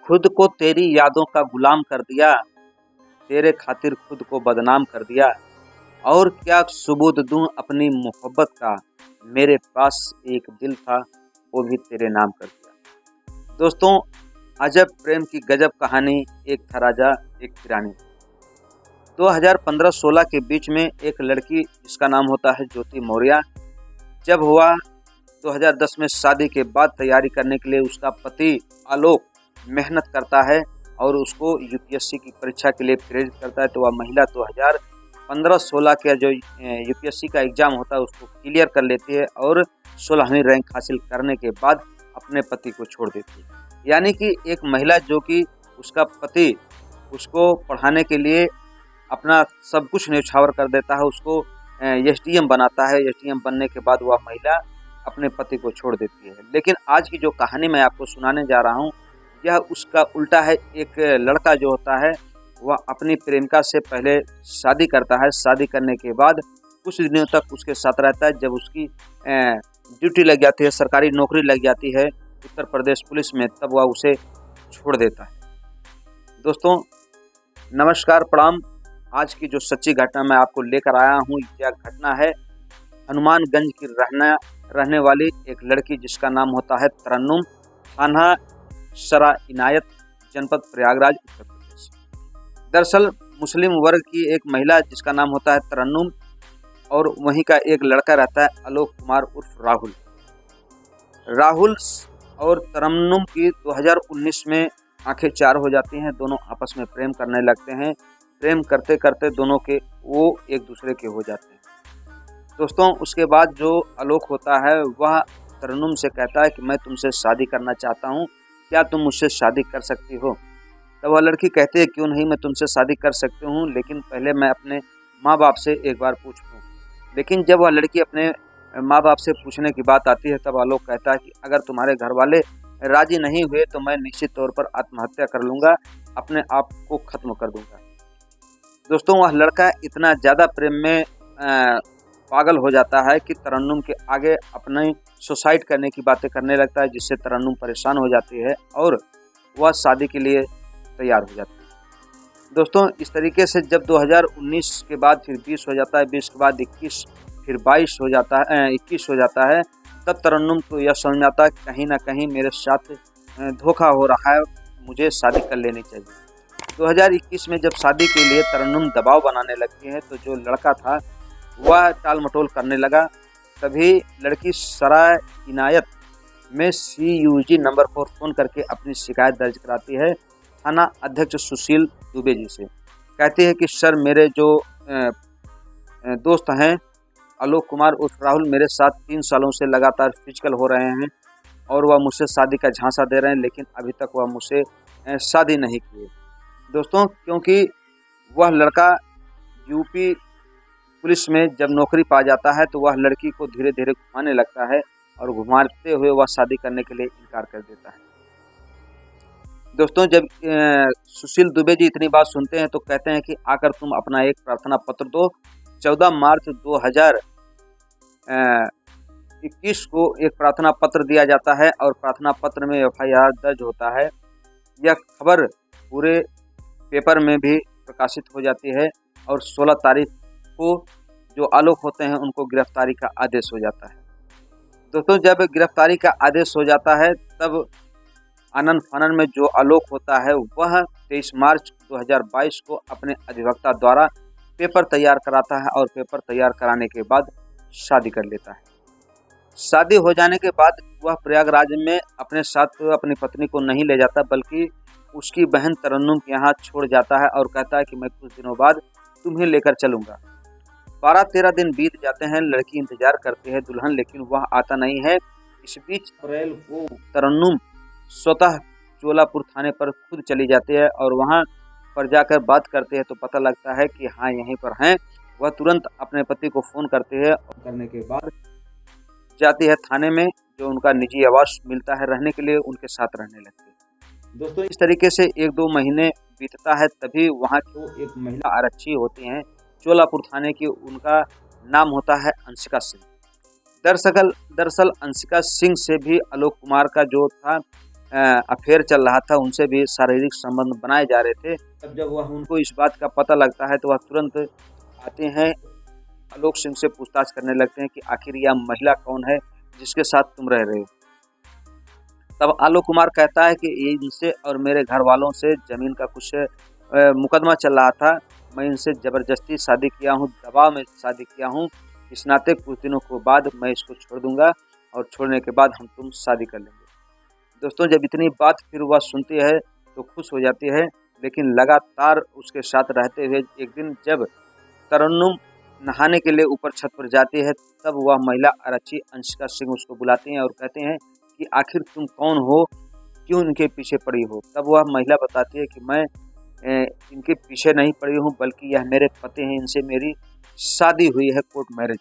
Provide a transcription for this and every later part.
खुद को तेरी यादों का गुलाम कर दिया, तेरे खातिर खुद को बदनाम कर दिया। और क्या सबूत दूं अपनी मोहब्बत का, मेरे पास एक दिल था वो भी तेरे नाम कर दिया। दोस्तों, अजब प्रेम की गजब कहानी। एक था राजा एक थी रानी। 2015-16 के बीच में एक लड़की जिसका नाम होता है ज्योति मौर्य, जब हुआ 2010 में शादी के बाद तैयारी करने के लिए उसका पति आलोक मेहनत करता है और उसको यूपीएससी की परीक्षा के लिए प्रेरित करता है, तो वह महिला 2015-16 का जो यूपीएससी का एग्ज़ाम होता है उसको क्लियर कर लेती है और 16वीं रैंक हासिल करने के बाद अपने पति को छोड़ देती है। यानी कि एक महिला जो कि उसका पति उसको पढ़ाने के लिए अपना सब कुछ न्यौछावर कर देता है, उसको एसडीएम बनाता है। एसडीएम बनने के बाद वह महिला अपने पति को छोड़ देती है। लेकिन आज की जो कहानी मैं आपको सुनाने जा रहा हूँ यह उसका उल्टा है। एक लड़का जो होता है वह अपनी प्रेमिका से पहले शादी करता है। शादी करने के बाद कुछ दिनों तक उसके साथ रहता है। जब उसकी ड्यूटी लग जाती है, सरकारी नौकरी लग जाती है उत्तर प्रदेश पुलिस में, तब वह उसे छोड़ देता है। दोस्तों नमस्कार, प्रणाम। आज की जो सच्ची घटना मैं आपको लेकर आया हूँ, यह घटना है हनुमानगंज की रहने वाली एक लड़की जिसका नाम होता है तरन्नुम, थाना सरा इनायत, जनपद प्रयागराज, उत्तर प्रदेश। दरअसल मुस्लिम वर्ग की एक महिला जिसका नाम होता है तरन्नुम और वहीं का एक लड़का रहता है आलोक कुमार उर्फ राहुल। राहुल और तरन्नुम की 2019 में आंखें चार हो जाती हैं। दोनों आपस में प्रेम करने लगते हैं। प्रेम करते करते दोनों के वो एक दूसरे के हो जाते हैं। दोस्तों उसके बाद जो आलोक होता है वह तरन्नुम से कहता है कि मैं तुमसे शादी करना चाहता हूँ, क्या तुम मुझसे शादी कर सकती हो? तब वह लड़की कहती है क्यों नहीं, मैं तुमसे शादी कर सकती हूँ, लेकिन पहले मैं अपने माँ बाप से एक बार पूछ लूँ। लेकिन जब वह लड़की अपने माँ बाप से पूछने की बात आती है तब आलोक कहता है कि अगर तुम्हारे घर वाले राजी नहीं हुए तो मैं निश्चित तौर पर आत्महत्या कर लूँगा, अपने आप को खत्म कर दूँगा। दोस्तों वह लड़का इतना ज़्यादा प्रेम में पागल हो जाता है कि तरन्नुम के आगे अपने सुसाइड करने की बातें करने लगता है, जिससे तरन्नुम परेशान हो जाती है और वह शादी के लिए तैयार हो जाती है। दोस्तों इस तरीके से जब 2019 के बाद फिर 20 हो जाता है, 20 के बाद 21, फिर 22 हो जाता है, 21 हो जाता है, तब तरन्नुम को यह समझ में आता है कहीं ना कहीं मेरे साथ धोखा हो रहा है, मुझे शादी कर लेनी चाहिए। 2021 में जब शादी के लिए तरन्नुम दबाव बनाने लगती है तो जो लड़का था वह टाल मटोल करने लगा। तभी लड़की सराय इनायत में CUG नंबर 4 फ़ोन करके अपनी शिकायत दर्ज कराती है थाना अध्यक्ष सुशील दुबे जी से। कहती है कि सर, मेरे जो दोस्त हैं आलोक कुमार उर्फ राहुल, मेरे साथ 3 सालों से लगातार फिजिकल हो रहे हैं और वह मुझसे शादी का झांसा दे रहे हैं, लेकिन अभी तक वह मुझसे शादी नहीं किए। दोस्तों क्योंकि वह लड़का यूपी पुलिस में जब नौकरी पा जाता है तो वह लड़की को धीरे धीरे घुमाने लगता है और घुमाते हुए वह शादी करने के लिए इनकार कर देता है। दोस्तों जब सुशील दुबे जी इतनी बात सुनते हैं तो कहते हैं कि आकर तुम अपना एक प्रार्थना पत्र दो। 14 मार्च 2021 को एक प्रार्थना पत्र दिया जाता है और प्रार्थना पत्र में FIR दर्ज होता है। यह खबर पूरे पेपर में भी प्रकाशित हो जाती है और 16 तारीख को जो आलोक होते हैं उनको गिरफ्तारी का आदेश हो जाता है। दोस्तों जब गिरफ्तारी का आदेश हो जाता है तब आनन फानन में जो आलोक होता है वह 23 मार्च 2022 को अपने अधिवक्ता द्वारा पेपर तैयार कराता है और पेपर तैयार कराने के बाद शादी कर लेता है। शादी हो जाने के बाद वह प्रयागराज में अपने साथ अपनी पत्नी को नहीं ले जाता बल्कि उसकी बहन तरन्नुम के यहाँ छोड़ जाता है और कहता है कि मैं कुछ दिनों बाद तुम्हें लेकर चलूँगा। 12-13 दिन बीत जाते हैं। लड़की इंतजार करती है दुल्हन, लेकिन वह आता नहीं है। इस बीच अप्रैल को तरन्नुम स्वतः चोलापुर थाने पर खुद चली जाती है और वहां पर जाकर बात करते हैं तो पता लगता है कि हाँ यहीं पर हैं। वह तुरंत अपने पति को फ़ोन करती है और करने के बाद जाती है थाने में, जो उनका निजी आवास मिलता है रहने के लिए, उनके साथ रहने लगती है। दोस्तों इस तरीके से 1-2 महीने बीतता है, तभी वहाँ की एक महिला आरक्षी होती हैं चोलापुर थाने की, उनका नाम होता है अंशिका सिंह। दरअसल अंशिका सिंह से भी आलोक कुमार का जो था अफेयर चल रहा था, उनसे भी शारीरिक संबंध बनाए जा रहे थे। तब जब वह उनको इस बात का पता लगता है तो वह तुरंत आते हैं, आलोक सिंह से पूछताछ करने लगते हैं कि आखिर यह महिला कौन है जिसके साथ तुम रह रहे हो। तब आलोक कुमार कहता है कि इनसे और मेरे घर वालों से ज़मीन का कुछ मुकदमा चल रहा था, मैं इनसे ज़बरदस्ती शादी किया हूँ, दबाव में शादी किया हूँ, इस नाते कुछ दिनों के बाद मैं इसको छोड़ दूंगा और छोड़ने के बाद हम तुम शादी कर लेंगे। दोस्तों, जब इतनी बात फिर वह सुनती है तो खुश हो जाती है, लेकिन लगातार उसके साथ रहते हुए एक दिन जब तरन्नुम नहाने के लिए ऊपर छत पर जाती है, तब वह महिला आरक्षी अंशिका सिंह उसको बुलाती हैं और कहते हैं कि आखिर तुम कौन हो, क्यों इनके पीछे पड़ी हो। तब वह महिला बताती है कि मैं इनके पीछे नहीं पड़ी हूँ, बल्कि यह मेरे पति हैं, इनसे मेरी शादी हुई है कोर्ट मैरिज।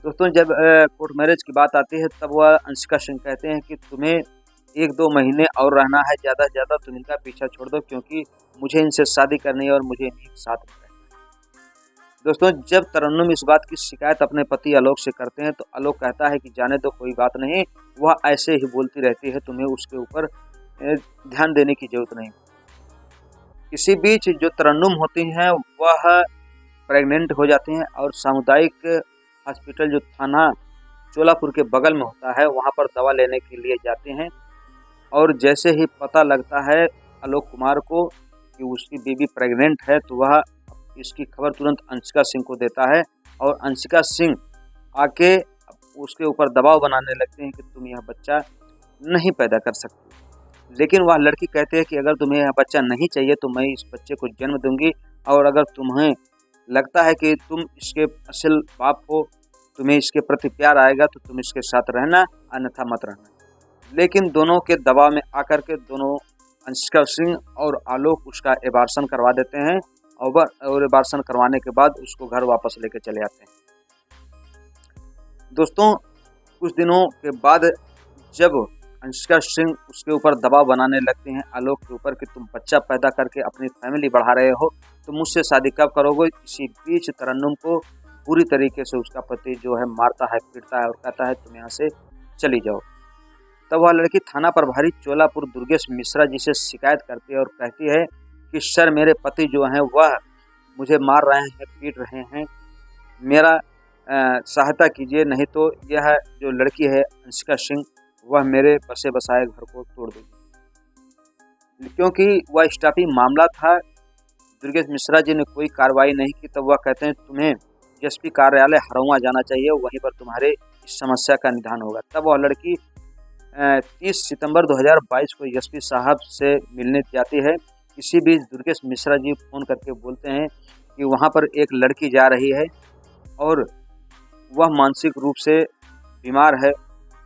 दोस्तों, जब कोर्ट मैरिज की बात आती है तब वह अंशिका सिंह कहते हैं कि तुम्हें 1-2 महीने और रहना है, ज़्यादा से ज़्यादा तुम इनका पीछा छोड़ दो, क्योंकि मुझे इनसे शादी करनी है और मुझे इनके साथ रहना है। दोस्तों, जब तरन्नुम इस बात की शिकायत अपने पति आलोक से करते हैं तो आलोक कहता है कि जाने दो, कोई बात नहीं, वह ऐसे ही बोलती रहती है, तुम्हें उसके ऊपर ध्यान देने की जरूरत नहीं। इसी बीच जो तरन्नुम होती हैं वह प्रेग्नेंट हो जाती हैं और सामुदायिक हॉस्पिटल जो थाना चोलापुर के बगल में होता है वहाँ पर दवा लेने के लिए जाते हैं। और जैसे ही पता लगता है आलोक कुमार को कि उसकी बीवी प्रेग्नेंट है तो वह इसकी खबर तुरंत अंशिका सिंह को देता है और अंशिका सिंह आके उसके ऊपर दबाव बनाने लगते हैं कि तुम यह बच्चा नहीं पैदा कर सकती। लेकिन वह लड़की कहती है कि अगर तुम्हें यह बच्चा नहीं चाहिए तो मैं इस बच्चे को जन्म दूंगी, और अगर तुम्हें लगता है कि तुम इसके असल बाप हो, तुम्हें इसके प्रति प्यार आएगा तो तुम इसके साथ रहना, अन्यथा मत रहना। लेकिन दोनों के दबाव में आकर के दोनों अंशिका सिंह और आलोक उसका एबार्शन करवा देते हैं और एबार्शन करवाने के बाद उसको घर वापस लेके चले आते हैं। दोस्तों, कुछ दिनों के बाद जब अंशिका सिंह उसके ऊपर दबाव बनाने लगते हैं आलोक के ऊपर कि तुम बच्चा पैदा करके अपनी फैमिली बढ़ा रहे हो, तो मुझसे शादी कब करोगे। इसी बीच तरन्नुम को पूरी तरीके से उसका पति जो है मारता है, पीटता है और कहता है तुम यहाँ से चली जाओ। तब वह लड़की थाना प्रभारी चोलापुर दुर्गेश मिश्रा जी से शिकायत करती है और कहती है कि सर, मेरे पति जो हैं वह मुझे मार रहे हैं, पीट रहे हैं, मेरा सहायता कीजिए, नहीं तो यह जो लड़की है अंशिका सिंह वह मेरे बसे बसाए घर को तोड़ देगी। क्योंकि वह स्टाफी मामला था, दुर्गेश मिश्रा जी ने कोई कार्रवाई नहीं की। तब वह कहते हैं तुम्हें एसपी कार्यालय हरौआ जाना चाहिए, वहीं पर तुम्हारे इस समस्या का निदान होगा। तब वह लड़की 30 सितंबर 2022 को एसपी साहब से मिलने जाती है। इसी बीच दुर्गेश मिश्रा जी फ़ोन करके बोलते हैं कि वहाँ पर एक लड़की जा रही है और वह मानसिक रूप से बीमार है,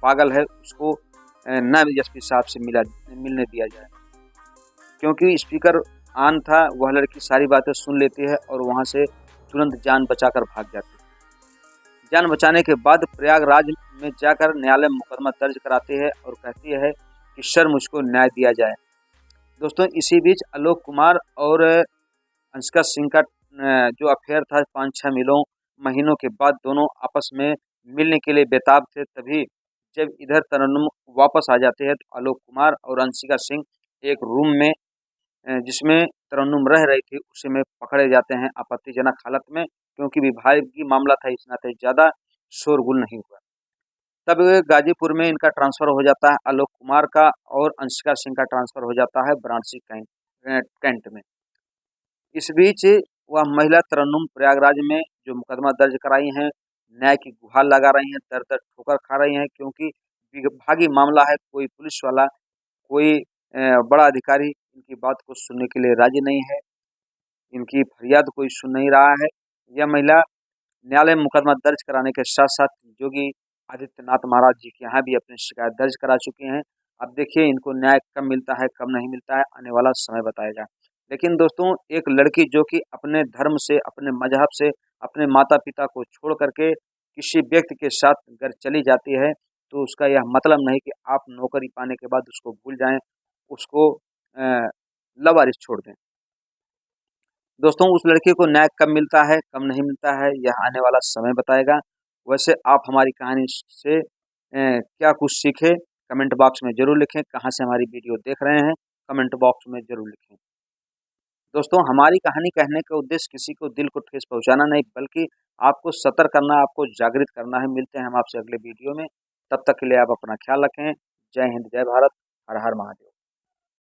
पागल है, उसको न एसपी साहब से मिलने दिया जाए। क्योंकि स्पीकर ऑन था, वह लड़की सारी बातें सुन लेती है और वहाँ से तुरंत जान बचाकर भाग जाती है। जान बचाने के बाद प्रयागराज में जाकर न्यायालय में मुकदमा दर्ज कराती है और कहती है कि सर, मुझको न्याय दिया जाए। दोस्तों, इसी बीच आलोक कुमार और अंशिका सिंह का जो अफेयर था 5-6 महीनों के बाद दोनों आपस में मिलने के लिए बेताब थे। तभी जब इधर तरन्नुम वापस आ जाते हैं तो आलोक कुमार और अंशिका सिंह एक रूम में जिसमें तरन्नुम रह रही थी उसी में पकड़े जाते हैं आपत्तिजनक हालत में, क्योंकि विभागीय मामला था, इस नाते ज़्यादा शोरगुल नहीं हुआ। तब गाजीपुर में इनका ट्रांसफ़र हो जाता है, आलोक कुमार का और अंशिका सिंह का ट्रांसफ़र हो जाता है वाराणसी कैंट में। इस बीच वह महिला तरन्नुम प्रयागराज में जो मुकदमा दर्ज कराई हैं, न्याय की गुहार लगा रही हैं, दर दर ठोकर खा रही हैं, क्योंकि विभागीय मामला है, कोई पुलिस वाला, कोई बड़ा अधिकारी इनकी बात को सुनने के लिए राजी नहीं है, इनकी फरियाद कोई सुन नहीं रहा है। यह महिला न्यायालय में मुकदमा दर्ज कराने के साथ साथ योगी आदित्यनाथ महाराज जी के यहाँ भी अपनी शिकायत दर्ज करा चुके हैं। अब देखिए इनको न्याय कब मिलता है, कब नहीं मिलता है, आने वाला समय बताएगा। लेकिन दोस्तों, एक लड़की जो कि अपने धर्म से, अपने मजहब से, अपने माता पिता को छोड़ करके किसी व्यक्ति के साथ अगर चली जाती है तो उसका यह मतलब नहीं कि आप नौकरी पाने के बाद उसको भूल जाएं, उसको लावारिस छोड़ दें। दोस्तों, उस लड़की को न्याय कब मिलता है, कब नहीं मिलता है, यह आने वाला समय बताएगा। वैसे आप हमारी कहानी से क्या कुछ सीखे कमेंट बॉक्स में जरूर लिखें। कहाँ से हमारी वीडियो देख रहे हैं, कमेंट बॉक्स में जरूर लिखें। दोस्तों, हमारी कहानी कहने का उद्देश्य किसी को दिल को ठेस पहुंचाना नहीं, बल्कि आपको सतर्क करना, आपको जागृत करना है। मिलते हैं हम आपसे अगले वीडियो में। तब तक के लिए आप अपना ख्याल रखें। जय हिंद, जय भारत, हर हर महादेव।